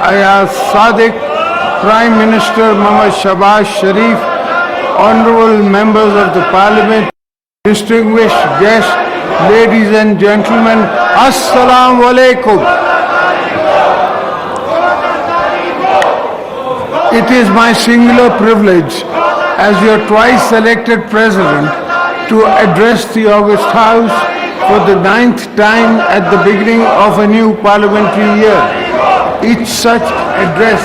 Ayaz Sadiq, Prime Minister Muhammad Shahbaz Sharif, honorable members of the Parliament, distinguished guests, ladies and gentlemen, Assalamu alaikum. It is my singular privilege as your twice elected President to address the August House for the 9th time at the beginning of a new parliamentary year. Each such address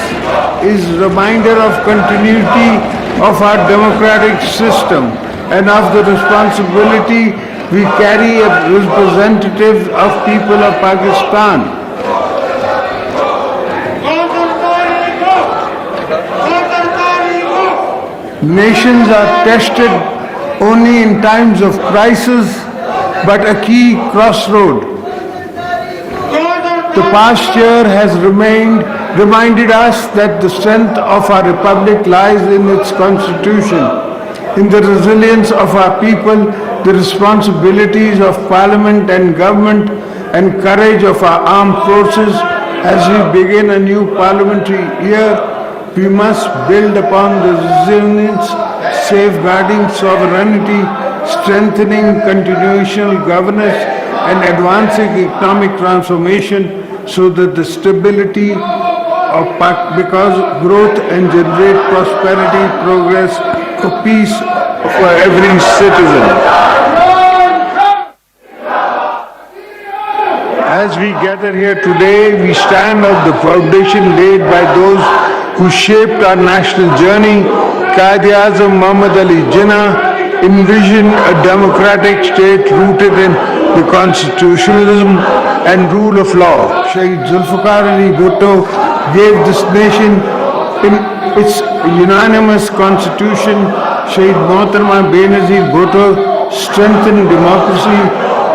is a reminder of continuity of our democratic system and of the responsibility we carry as representatives of people of Pakistan. Nations are tested only in times of crisis, but a key crossroad. The past year has reminded us that the strength of our republic lies in its constitution, in the resilience of our people, the responsibilities of parliament and government, and courage of our armed forces. As we begin a new parliamentary year, we must build upon the resilience, safeguarding sovereignty, strengthening constitutional governance, and advancing economic transformation so that the stability of because growth and generate prosperity, progress, for peace for every citizen. As we gather here today, we stand on the foundation laid by those who shaped our national journey. Quaid-e-Azam Muhammad Ali Jinnah envisioned a democratic state rooted in the constitutionalism and rule of law. Shaheed Zulfikar Ali Bhutto gave this nation in its unanimous constitution. Shaheed Mohtarama Benazir Bhutto strengthened democracy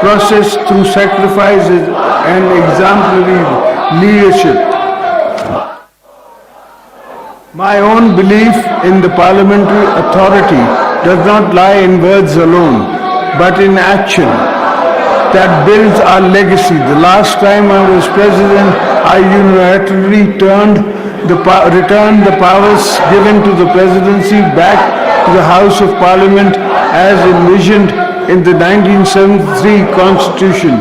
process through sacrifices and exemplary leadership. My own belief in the parliamentary authority does not lie in words alone, but in action that builds our legacy. The last time I was president, I unilaterally returned the powers given to the presidency back to the House of Parliament as envisioned in the 1973 Constitution.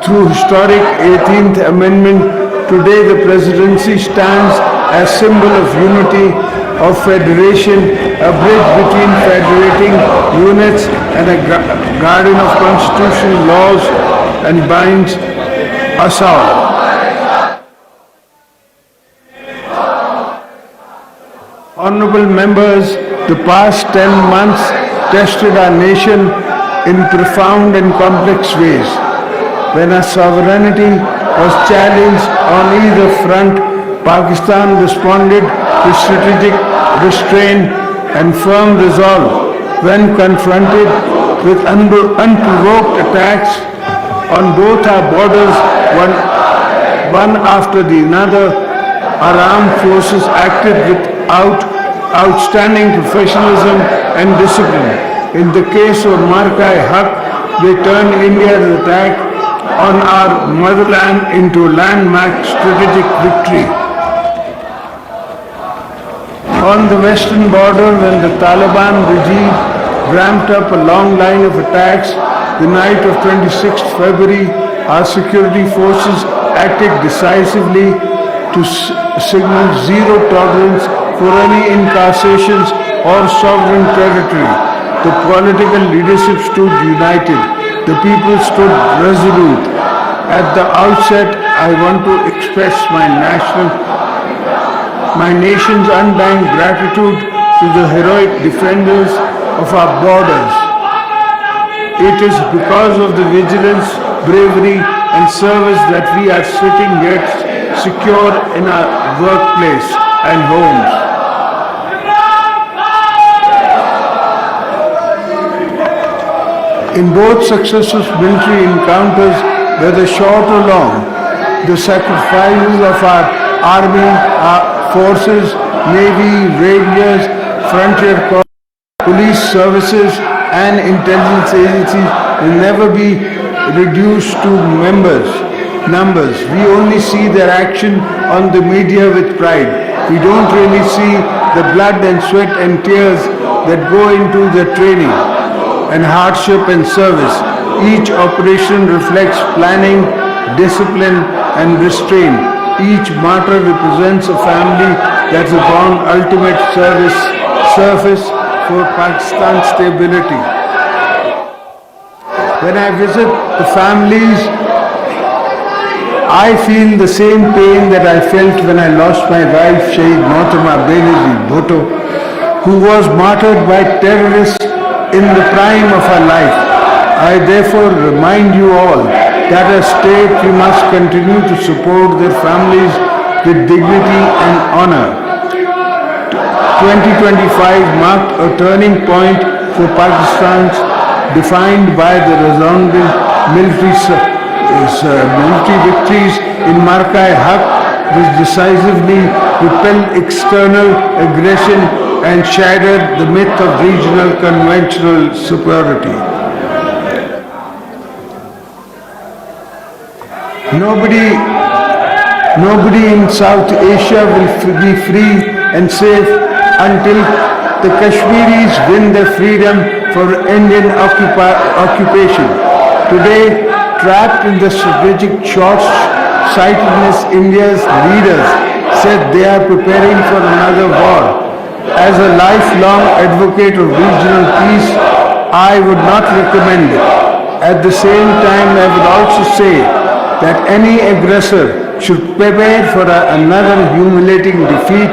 Through historic 18th Amendment, today the presidency stands as symbol of unity, of federation, a bridge between federating units and a guardian of constitutional laws, and binds us all. Honorable members, the past 10 months tested our nation in profound and complex ways. When our sovereignty was challenged on either front, Pakistan responded with strategic restraint and firm resolve. When confronted with unprovoked attacks on both our borders, one after the other, our armed forces acted with outstanding professionalism and discipline. In the case of Marka-e-Haq, they turned India's attack on our motherland into a landmark strategic victory. On the western border, when the Taliban regime ramped up a long line of attacks, the night of 26th February, our security forces acted decisively to signal zero tolerance for any incursions or sovereign territory. The political leadership stood united. The people stood resolute. At the outset, I want to express my nation's undying gratitude to the heroic defenders of our borders. It is because of the vigilance, bravery, and service that we are sitting here secure in our workplace and homes. In both successive military encounters, whether short or long, the sacrifices of our army, our forces, navy, rangers, frontier corps, police services, and intelligence agencies will never be reduced to members. numbers. We only see their action on the media with pride. We don't really see the blood and sweat and tears that go into their training and hardship and service. Each operation reflects planning, discipline and restraint. Each martyr represents a family that has gone ultimate service for Pakistan's stability. When I visit the families, I feel the same pain that I felt when I lost my wife, Shaheed Mohtama Benazir Bhutto, who was martyred by terrorists in the prime of her life. I therefore remind you all that as state we must continue to support their families with dignity and honor. 2025 marked a turning point for Pakistan, defined by the resounding military victories in Marka-e-Haq, which decisively repelled external aggression and shattered the myth of regional conventional superiority. Nobody in South Asia will be free and safe until the Kashmiris win their freedom for Indian occupation. Today, trapped in the strategic short-sightedness, India's leaders said they are preparing for another war. As a lifelong advocate of regional peace, I would not recommend it. At the same time, I would also say that any aggressor should prepare for another humiliating defeat.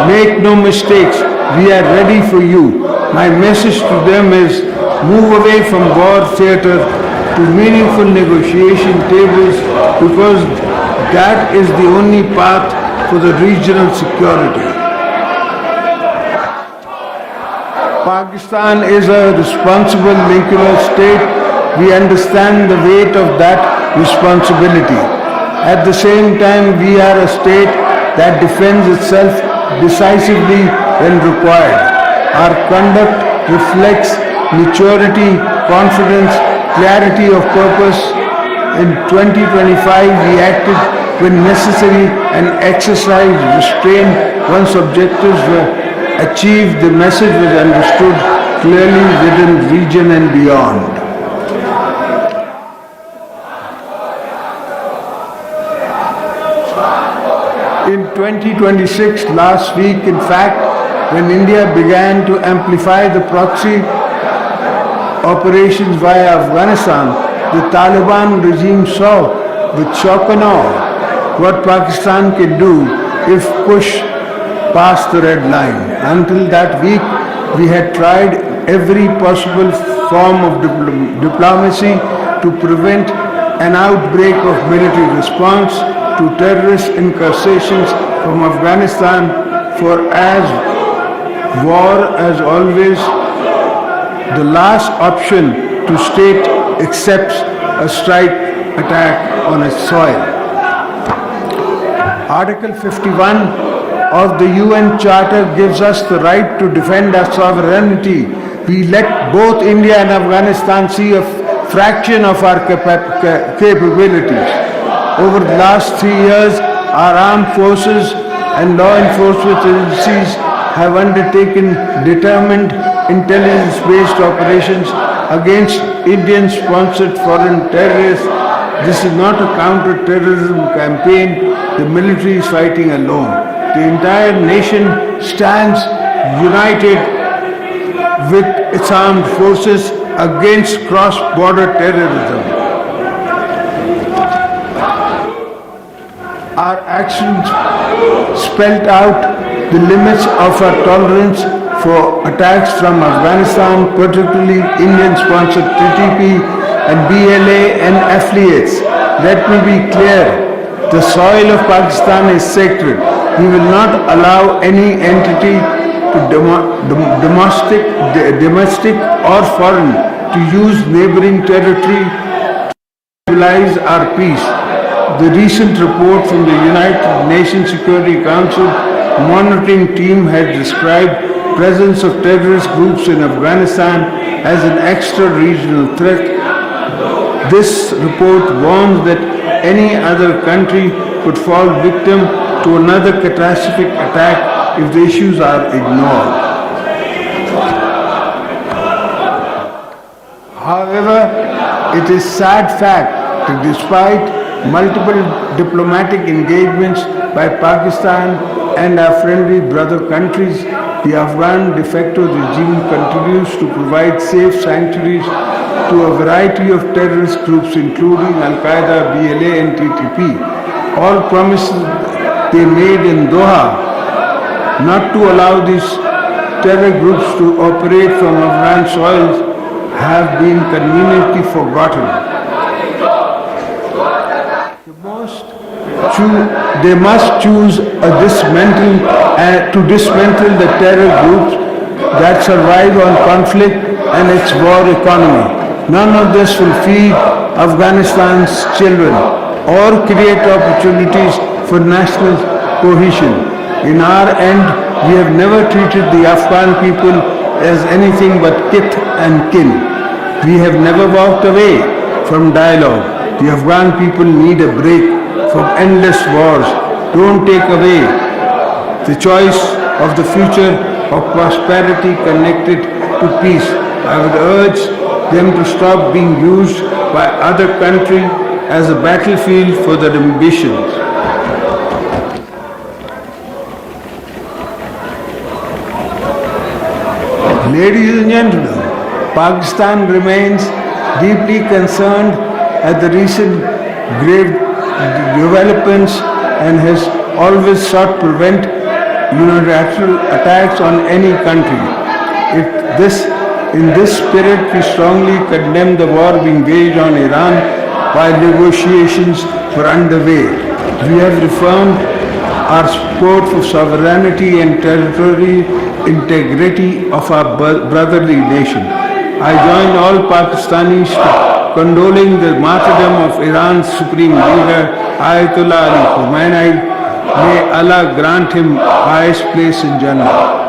Make no mistakes, we are ready for you. My message to them is move away from war theatre to meaningful negotiation tables, because that is the only path for the regional security. Pakistan is a responsible nuclear state. We understand the weight of that responsibility. At the same time, we are a state that defends itself decisively when required. Our conduct reflects maturity, confidence, clarity of purpose. In 2025, we acted when necessary and exercised restraint once objectives were achieved. The message was understood clearly within the region and beyond. In 2026, last week, in fact, when India began to amplify the proxy operations via Afghanistan, the Taliban regime saw with shock and awe what Pakistan can do if pushed past the red line. Until that week, we had tried every possible form of diplomacy to prevent an outbreak of military response to terrorist incursions from Afghanistan, for as war as always the last option to state accepts a strike attack on its soil. Article 51 of the UN Charter gives us the right to defend our sovereignty. We let both India and Afghanistan see a fraction of our capabilities. Over the last 3 years, our armed forces and law enforcement agencies have undertaken determined intelligence-based operations against Indian-sponsored foreign terrorists. This is not a counter-terrorism campaign. The military is fighting alone. The entire nation stands united with its armed forces against cross-border terrorism. Our actions spelled out the limits of our tolerance for attacks from Afghanistan, particularly Indian-sponsored TTP and BLA and affiliates. Let me be clear, the soil of Pakistan is sacred. We will not allow any entity, domestic or foreign, to use neighboring territory to stabilize our peace. The recent report from the United Nations Security Council monitoring team has described presence of terrorist groups in Afghanistan as an extra-regional threat. This report warns that any other country could fall victim to another catastrophic attack if the issues are ignored. However, it is sad fact that despite multiple diplomatic engagements by Pakistan and our friendly brother countries, the Afghan de facto regime continues to provide safe sanctuaries to a variety of terrorist groups including Al-Qaeda, BLA and TTP. All promises they made in Doha not to allow these terror groups to operate from Afghan soils have been conveniently forgotten. They must choose to dismantle the terror groups that survive on conflict and its war economy. None of this will feed Afghanistan's children or create opportunities for national cohesion. In our end, we have never treated the Afghan people as anything but kith and kin. We have never walked away from dialogue. The Afghan people need a break from endless wars. Don't take away the choice of the future of prosperity connected to peace. I would urge them to stop being used by other countries as a battlefield for their ambitions. Ladies and gentlemen, Pakistan remains deeply concerned at the recent grave developments and has always sought to prevent unilateral attacks on any country. In this spirit, we strongly condemn the war being waged on Iran while negotiations were underway. We have reaffirmed our support for sovereignty and territorial integrity of our brotherly nation. I join all Pakistanis condoling the martyrdom of Iran's supreme leader, Ayatollah Ali Khamenei. May Allah grant him highest place in Jannah.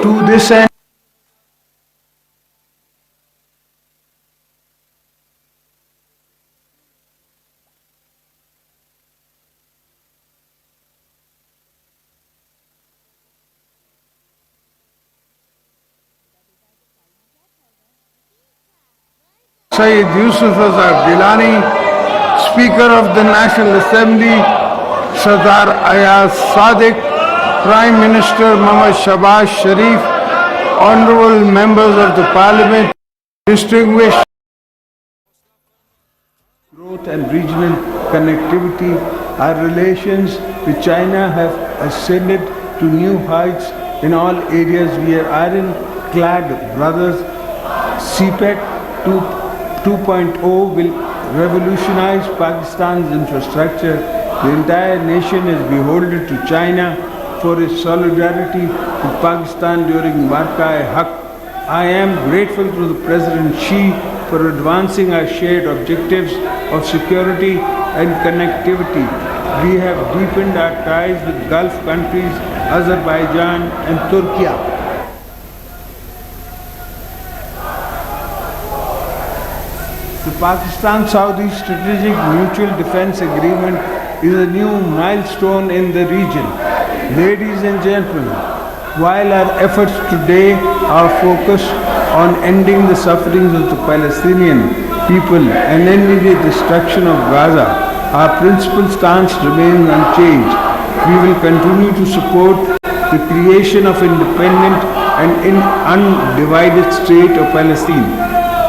To this end, Sayyid Yusuf Azhar Gilani, Speaker of the National Assembly, Sardar Ayaz Sadiq, Prime Minister Muhammad Shahbaz Sharif, Honorable Members of the Parliament, distinguished growth and regional connectivity, our relations with China have ascended to new heights in all areas. We are iron-clad brothers. CPEC 2.0 will revolutionize Pakistan's infrastructure. The entire nation is beholden to China for its solidarity with Pakistan during Marka-e-Haq. I am grateful to the President Xi for advancing our shared objectives of security and connectivity. We have deepened our ties with Gulf countries, Azerbaijan and Turkey. The Pakistan-Saudi Strategic Mutual Defence Agreement is a new milestone in the region. Ladies and gentlemen, while our efforts today are focused on ending the sufferings of the Palestinian people and ending the destruction of Gaza, our principal stance remains unchanged. We will continue to support the creation of independent and undivided state of Palestine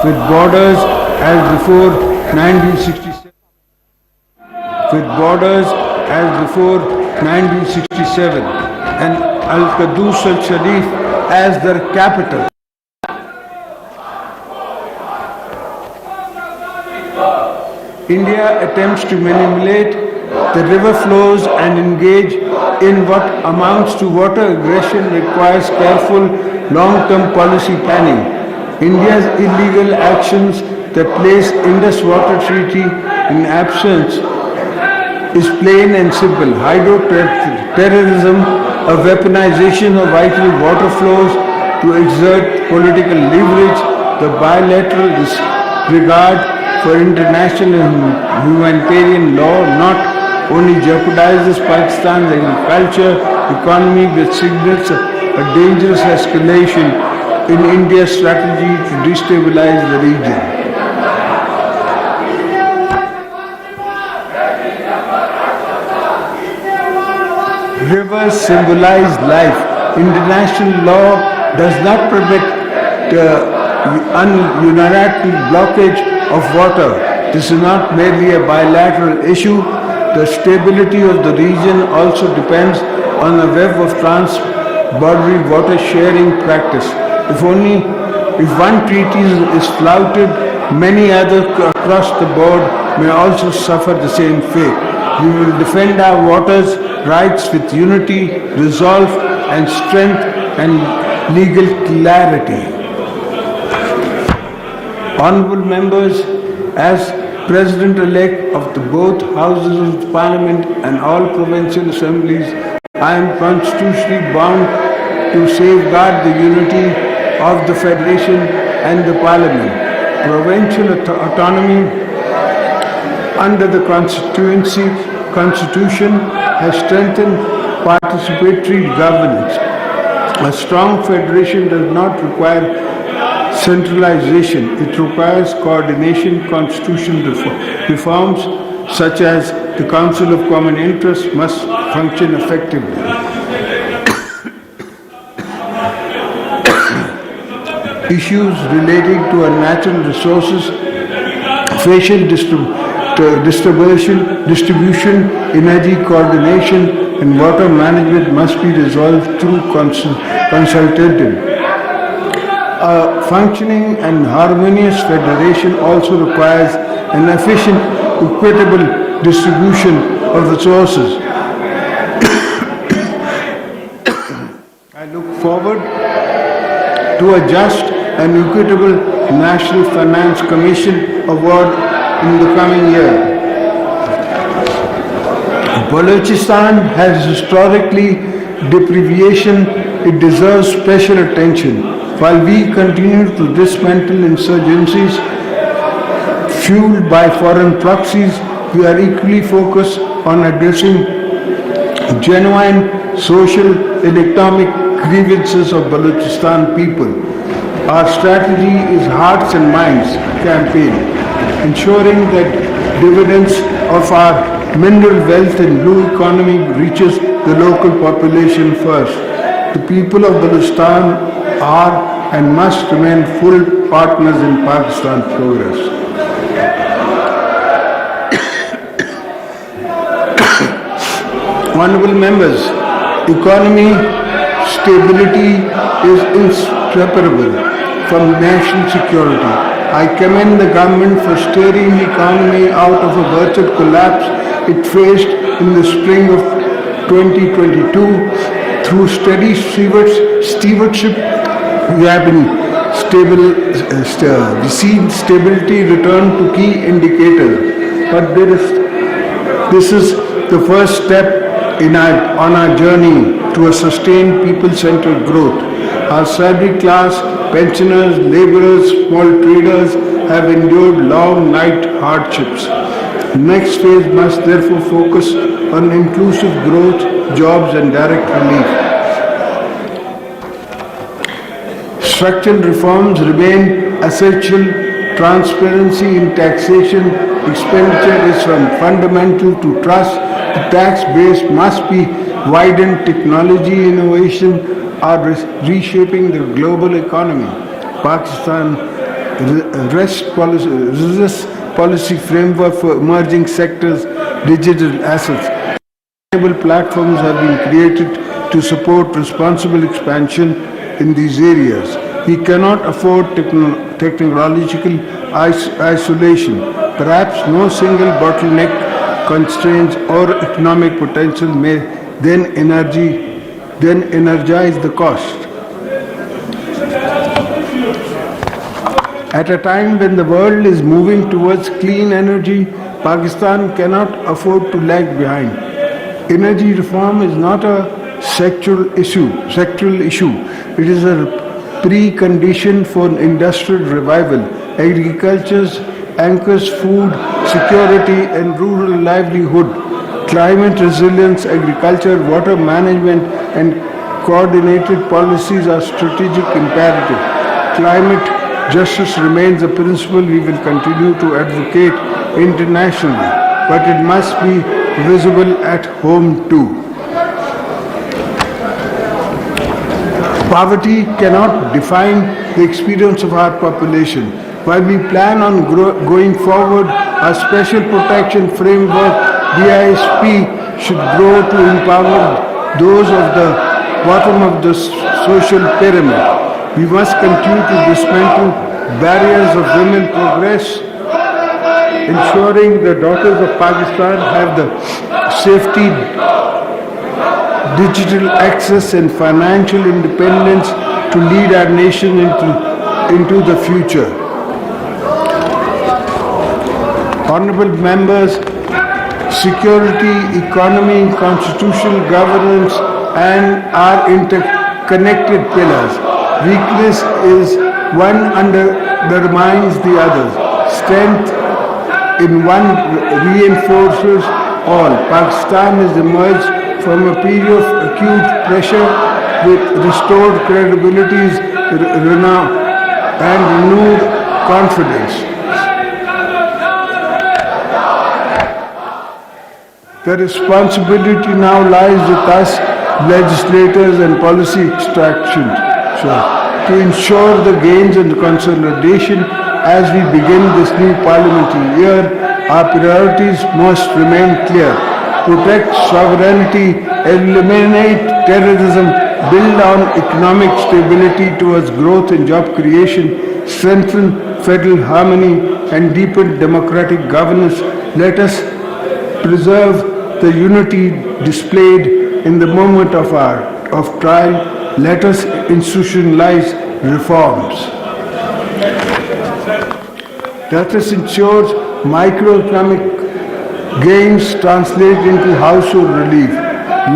with borders as before 1967. And Al-Qudus al-Sharif as their capital. India attempts to manipulate the river flows and engage in what amounts to water aggression requires careful long-term policy planning. India's illegal actions that place Indus Water Treaty in absence is plain and simple. Hydroterrorism, a weaponization of vital water flows, to exert political leverage. The bilateral disregard for international and humanitarian law not only jeopardizes Pakistan's agriculture economy but signals a dangerous escalation in India's strategy to destabilize the region. Rivers symbolize life. International law does not permit the unilateral blockage of water. This is not merely a bilateral issue. The stability of the region also depends on a web of trans-boundary water sharing practice. If one treaty is flouted, many others across the board may also suffer the same fate. We will defend our waters' rights with unity, resolve, and strength and legal clarity. Honourable members, as President-elect of the both Houses of Parliament and all provincial assemblies, I am constitutionally bound to safeguard the unity of the Federation and the Parliament. Provincial autonomy under the Constitution has strengthened participatory governance. A strong federation does not require centralization. It requires coordination. Constitutional reforms such as the Council of Common Interest must function effectively. Issues relating to our natural resources, facial distribution, energy coordination, and water management must be resolved through consultative. A functioning and harmonious federation also requires an efficient, equitable distribution of resources. I look forward to a just and equitable National Finance Commission award in the coming year. Balochistan has historically deprivation. It deserves special attention. While we continue to dismantle insurgencies fueled by foreign proxies, we are equally focused on addressing genuine social and economic grievances of Balochistan people. Our strategy is Hearts and Minds campaign, ensuring that dividends of our mineral wealth and blue economy reaches the local population first. The people of Balochistan are and must remain full partners in Pakistan's progress. Honourable members, economy stability is inseparable from national security. I commend the government for steering the economy out of a virtual collapse it faced in the spring of 2022. Through steady stewardship, we have been seen stability return to key indicators. But this is the first step on our journey to a sustained people-centered growth. Our salaried class, pensioners, labourers, small traders have endured long night hardships. The next phase must therefore focus on inclusive growth, jobs and direct relief. Structural reforms remain essential. Transparency in taxation expenditure is fundamental to trust. The tax base must be widened. Technology innovation are reshaping the global economy. Pakistan REST policy framework for emerging sectors, digital assets. Sustainable platforms have been created to support responsible expansion in these areas. We cannot afford technological isolation. Perhaps no single bottleneck, constraints or economic potential may then energize the cost. At a time when the world is moving towards clean energy, Pakistan cannot afford to lag behind. Energy reform is not a sectoral issue. It is a precondition for industrial revival. Agriculture anchors food security and rural livelihood. Climate resilience, agriculture, water management, and coordinated policies are strategic imperative. Climate justice remains a principle we will continue to advocate internationally, but it must be visible at home too. Poverty cannot define the experience of our population. While we plan on going forward, our special protection framework, DISP, should grow to empower those of the bottom of the social pyramid. We must continue to dismantle barriers of women progress, ensuring the daughters of Pakistan have the safety, digital access and financial independence to lead our nation into the future. Honorable members, security, economy, constitutional governance and our interconnected pillars. Weakness is one undermines the others. Strength in one reinforces all. Pakistan has emerged from a period of acute pressure with restored credibility, renown and renewed confidence. The responsibility now lies with us, legislators and policy extraction, to ensure the gains and consolidation as we begin this new parliamentary year. Our priorities must remain clear. Protect sovereignty, eliminate terrorism, build on economic stability towards growth and job creation, strengthen federal harmony and deepen democratic governance. Let us preserve the unity displayed in the moment of trial. Let us institutionalize reforms. Let us ensure microeconomic gains translate into household relief.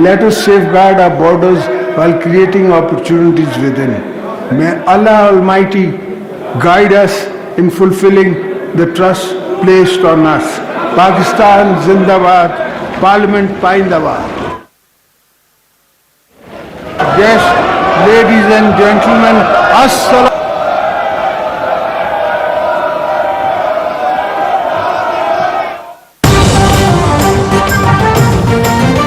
Let us safeguard our borders while creating opportunities within. May Allah Almighty guide us in fulfilling the trust placed on us. Pakistan Zindabad, Parliament Paindabad. Guests, ladies and gentlemen, Assalamu